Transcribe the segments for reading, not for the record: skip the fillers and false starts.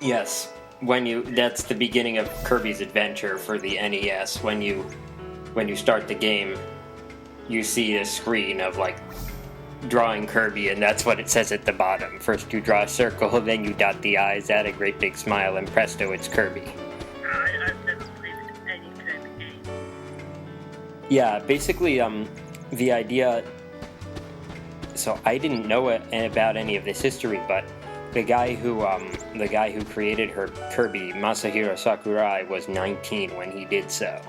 Yes, that's the beginning of Kirby's Adventure for the NES. When you start the game, you see a screen of like drawing Kirby, and that's what it says at the bottom. First you draw a circle, then you dot the eyes, add a great big smile, and presto, it's Kirby. I've never played any Kirby game. Yeah, basically, the idea. So I didn't know about any of this history, but the guy who created Kirby, Masahiro Sakurai, was 19 when he did so.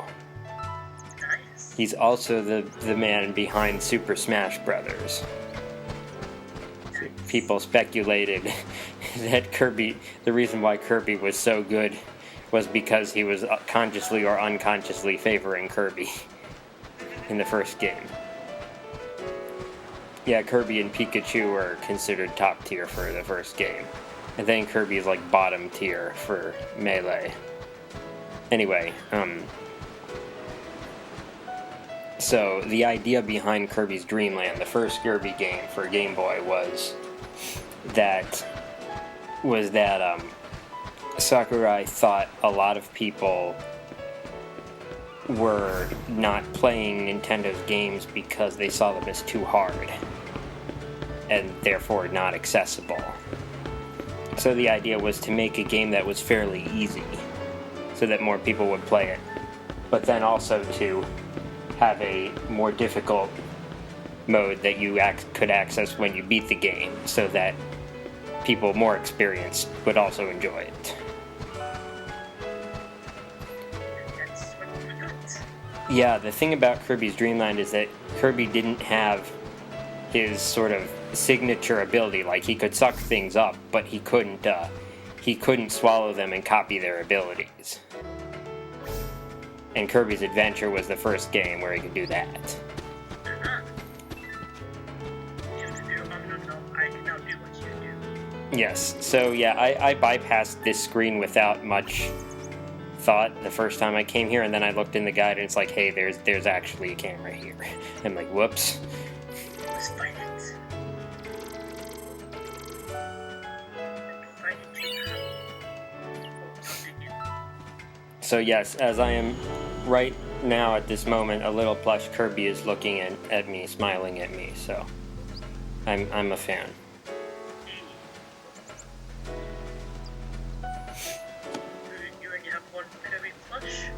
Nice. He's also the man behind Super Smash Brothers. People speculated that the reason why Kirby was so good was because he was consciously or unconsciously favoring Kirby in the first game. Yeah, Kirby and Pikachu are considered top tier for the first game. And then Kirby is like bottom tier for Melee. Anyway, so the idea behind Kirby's Dream Land, the first Kirby game for Game Boy, was that Sakurai thought a lot of people were not playing Nintendo's games because they saw them as too hard and therefore not accessible. So the idea was to make a game that was fairly easy so that more people would play it, but then also to have a more difficult mode that you could access when you beat the game so that people more experienced would also enjoy it. That's what we got. Yeah, the thing about Kirby's Dream Land is that Kirby didn't have his sort of signature ability. Like, he could suck things up, but he couldn't swallow them and copy their abilities. And Kirby's Adventure was the first game where he could do that. I can now do what you do. Yes, so yeah, I bypassed this screen without much thought the first time I came here, and then I looked in the guide and it's like, hey, there's actually a camera here. I'm like, whoops. Let's fight it. So yes, as I am right now at this moment, a little plush Kirby is looking at me, smiling at me, so I'm a fan. You already have one Kirby plush?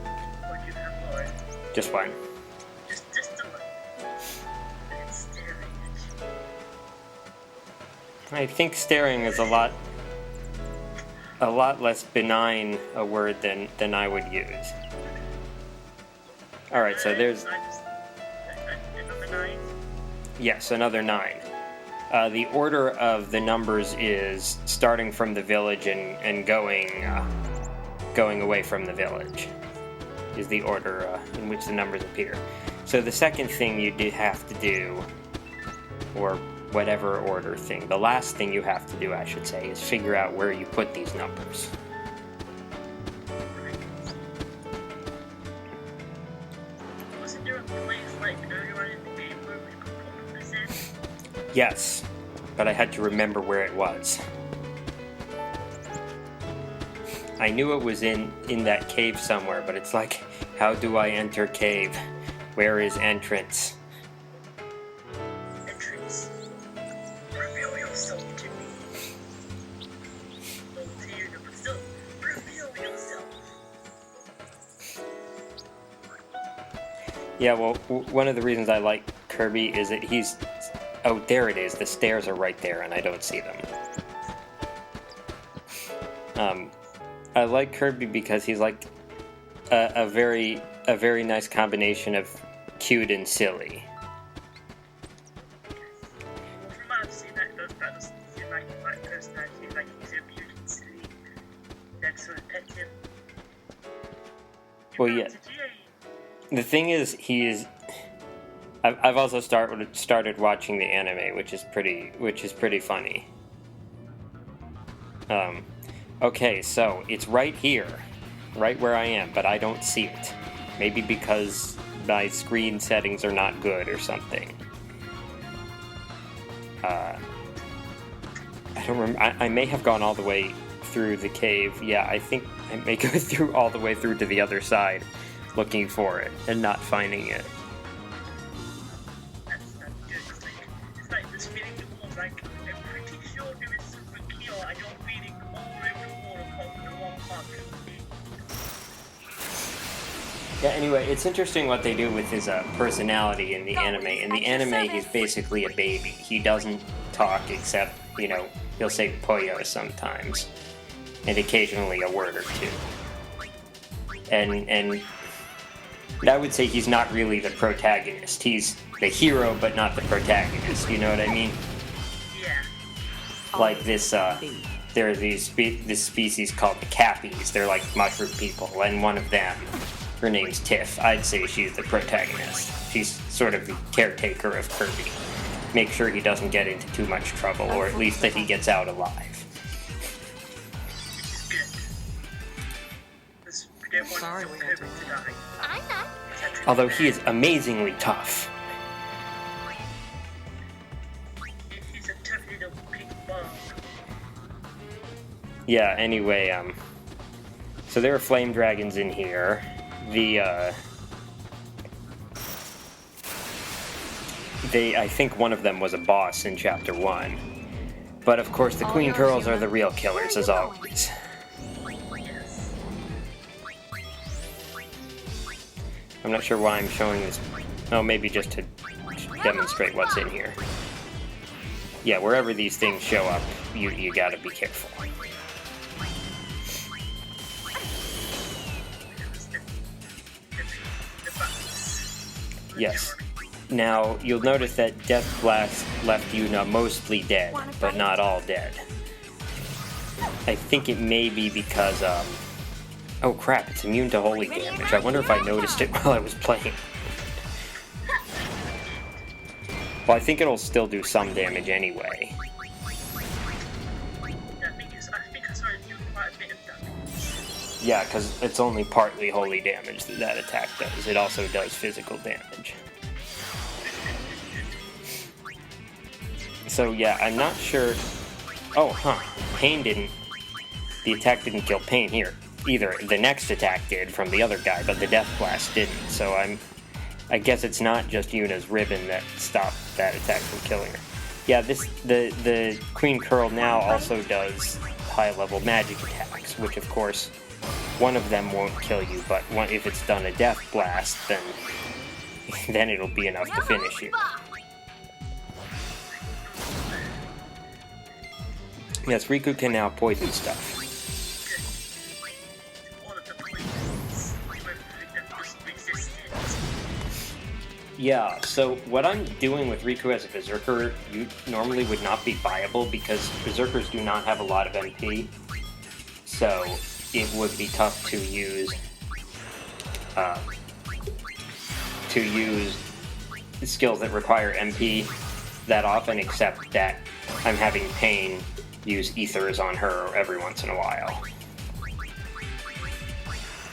Or do you have more? Just one. Just the one. And it's staring at you. I think staring is a lot less benign a word than I would use. Alright, so there's... Another 9? Yes, another 9. The order of the numbers is starting from the village and going away from the village is the order in which the numbers appear. So the second thing you do have to do, or whatever order thing, the last thing you have to do, I should say, is figure out where you put these numbers. Wasn't there a place like earlier on in the game where we could put numbers in? Yes, but I had to remember where it was. I knew it was in that cave somewhere, but it's like, how do I enter cave? Where is entrance? Entrance. Reveal yourself to me. Well, to you, but still, reveal yourself. Yeah, well, one of the reasons I like Kirby is that he's... Oh, there it is. The stairs are right there, and I don't see them. I like Kirby because he's like a very nice combination of cute and silly. Well, from what I've seen, that doesn't seem like the right personality, like he's a beauty and silly. That sort of pet him. Well, yeah. The thing is, I've also started watching the anime, which is pretty funny. Okay, so it's right here, right where I am, but I don't see it. Maybe because my screen settings are not good or something. I don't remember. I may have gone all the way through the cave. Yeah, I think I may go through all the way through to the other side, looking for it and not finding it. That's good. It's like this feeling the wall, like, I'm pretty sure there is something here, and you're feeling all over the wall apart from the one part. Yeah, anyway, it's interesting what they do with his personality in the anime. In the anime, he's basically a baby. He doesn't talk except, you know, he'll say Poyo sometimes, and occasionally a word or two. And I would say he's not really the protagonist. He's the hero, but not the protagonist. You know what I mean? Yeah. Like this, there are this species called the Cappies. They're like mushroom people, and one of them, her name's Tiff. I'd say she's the protagonist. She's sort of the caretaker of Kirby. Make sure he doesn't get into too much trouble, or at least that he gets out alive. Sorry, we had to. I'm not. Although he is amazingly tough. He's a tough little pink bug. Yeah, anyway, so there are flame dragons in here. I think one of them was a boss in Chapter 1. But of course, the Queen Pearls are the real killers, as always. I'm not sure why I'm showing this. Oh, maybe just to demonstrate what's in here. Yeah, wherever these things show up, you gotta be careful. Yes. Now, you'll notice that Death Blast left Yuna mostly dead, but not all dead. I think it may be because, oh crap, it's immune to holy damage. I wonder if I noticed it while I was playing. Well, I think it'll still do some damage anyway. Yeah, because it's only partly holy damage that attack does. It also does physical damage. So yeah, I'm not sure... Oh, Pain didn't... The attack didn't kill Pain here either. The next attack did from the other guy, but the Death Blast didn't. So I guess it's not just Yuna's ribbon that stopped that attack from killing her. Yeah, the Queen Curl now also does high-level magic attacks, which of course, one of them won't kill you, but if it's done a Death Blast, then it'll be enough to finish you. Yes, Riku can now poison stuff. Yeah, so what I'm doing with Riku as a Berserker normally would not be viable because Berserkers do not have a lot of MP. So it would be tough to use skills that require MP that often, except that I'm having Pain use ethers on her every once in a while.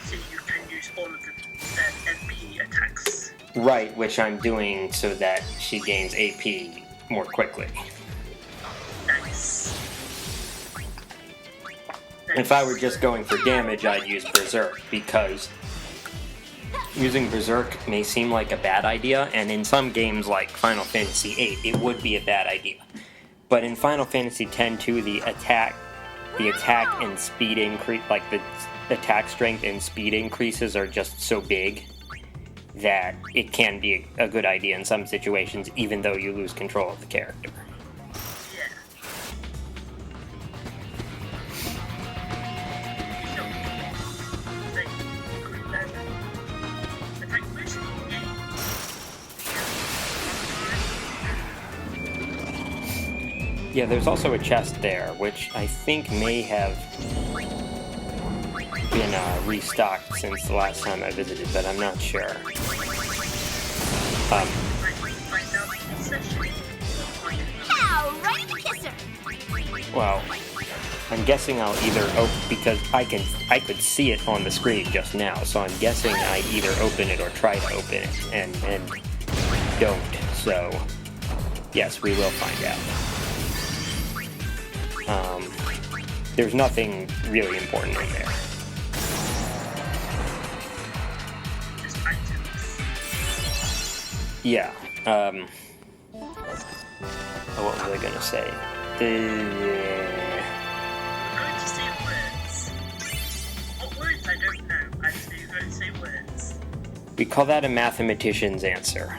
So you can use all of the MP attacks. Right, which I'm doing so that she gains AP more quickly. Nice. If I were just going for damage, I'd use Berserk, because using Berserk may seem like a bad idea, and in some games like Final Fantasy VIII, it would be a bad idea. But in Final Fantasy X-2, the attack and speed increase, like the attack strength and speed increases are just so big that it can be a good idea in some situations, even though you lose control of the character. Yeah, there's also a chest there, which I think may have been restocked since the last time I visited, but I'm not sure. Well, I'm guessing I'll either open, because I could see it on the screen just now, so I'm guessing I either open it or try to open it, and don't. So, yes, we will find out. there's nothing really important in there. Just items. Yeah. What was I gonna say? I'm going to say words. What words? I don't know. I just know you're going to say words. We call that a mathematician's answer.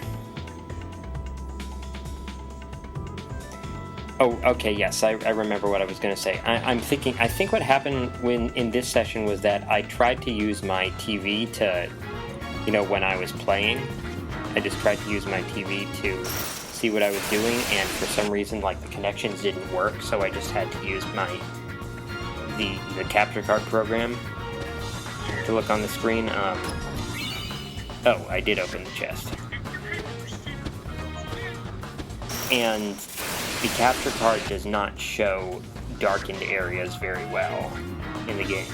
Oh, okay, yes, I remember what I was going to say. I think what happened in this session was that I tried to use my TV to, when I was playing, I just tried to use my TV to see what I was doing, and for some reason, the connections didn't work, so I just had to use the capture card program to look on the screen. Oh, I did open the chest. And the capture card does not show darkened areas very well in the game.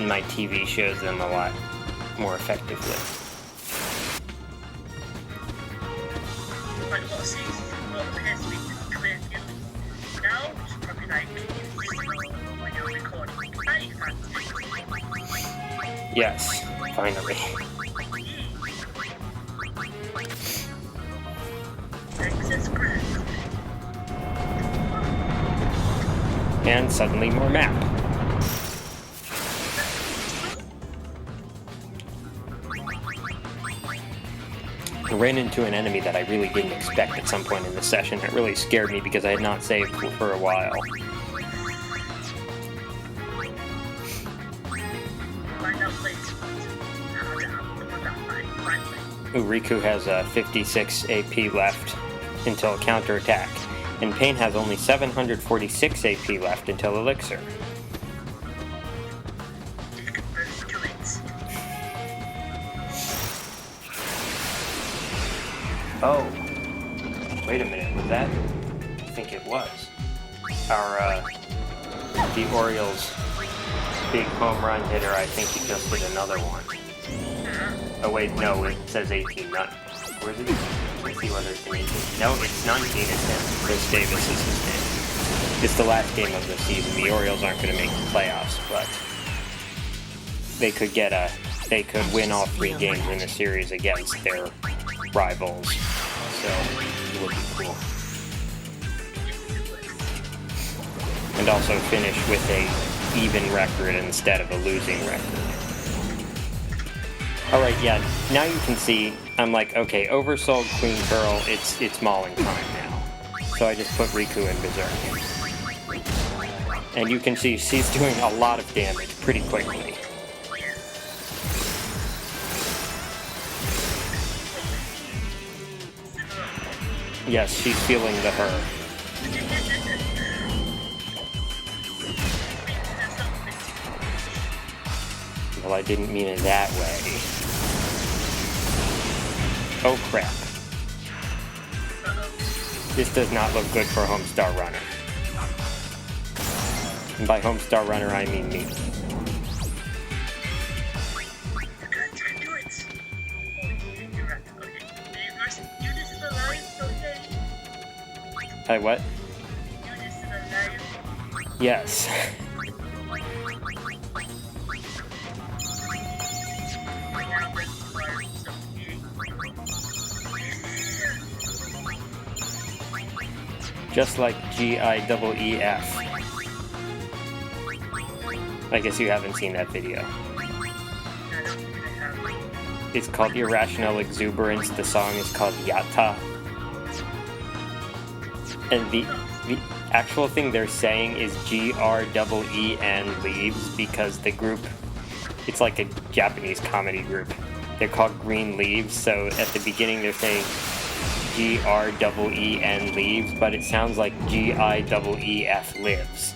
My TV shows them a lot more effectively. Like what seems what appears to be clear view now, which is probably when you're recording. Yes, finally. Access granted. And suddenly more map. I ran into an enemy that I really didn't expect at some point in the session. It really scared me because I had not saved for a while. Riku has 56 AP left until counterattack, and Pain has only 746 AP left until Elixir. Oh, wait a minute, was that? I think it was. The Orioles' big home run hitter, I think he just hit another one. Oh wait, no, it says 18, not... Where is it? Let's see whether it's an 18. No, it's 19, it's him. Chris Davis is his name. It's the last game of the season. The Orioles aren't going to make the playoffs, but they could they could win all 3 games in the series against their rivals. So, it would be cool. And also finish with a even record instead of a losing record. Alright, yeah, now you can see, I'm like, okay, oversold Queen Pearl, it's mauling time now. So I just put Riku in Berserker. And you can see she's doing a lot of damage pretty quickly. Yes, she's feeling the her. Well, I didn't mean it that way. Oh crap. This does not look good for Homestar Runner. And by Homestar Runner, I mean me. I what? Yes. Just like GIEEF. I guess you haven't seen that video. It's called Irrational Exuberance. The song is called Yatta. And the actual thing they're saying is GREEN Leaves because the group, it's like a Japanese comedy group. They're called Green Leaves, so at the beginning they're saying GREEN Leaves, but it sounds like GIEEF Lives.